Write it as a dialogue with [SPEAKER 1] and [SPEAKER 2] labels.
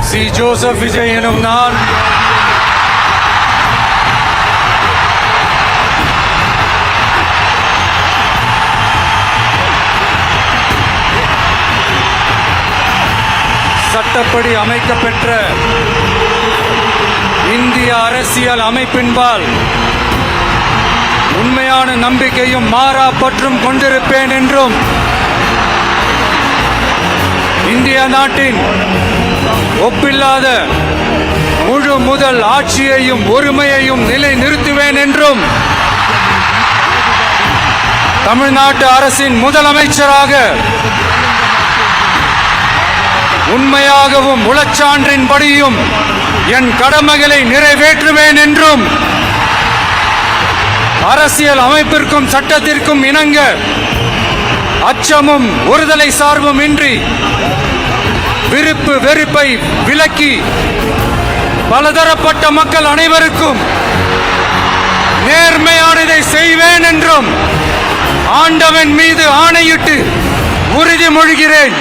[SPEAKER 1] C. Joseph Vijay எனும் நான் சட்டப்படி அமைக்கப்பெற்ற இந்திய அரசியல் அமைப்பின்பால் உண்மையான நம்பிக்கையும் மாறா பற்றும் கொண்டிருப்பேன் என்றும் இந்திய நாட்டின் ஒப்பில்லாத முழு முதல் ஆட்சியையும் ஒருமையையும் நிலை நிறுத்துவேன் என்றும் தமிழ்நாட்டு அரசின் முதலமைச்சராக உண்மையாகவும் உளச்சான்றின்படியும் என் கடமைகளை நிறைவேற்றுவேன் என்றும் அரசியல் அமைப்பிற்கும் சட்டத்திற்கும் இணங்க அச்சமும் ஒருதலை சார்பும் இன்றி விருப்பு வெறுப்பை விலக்கி பலதரப்பட்ட மக்கள் அனைவருக்கும் நேர்மையானதை செய்வேன் என்றும் ஆண்டவன் மீது ஆணையிட்டு உறுதிமொழிகிறேன்.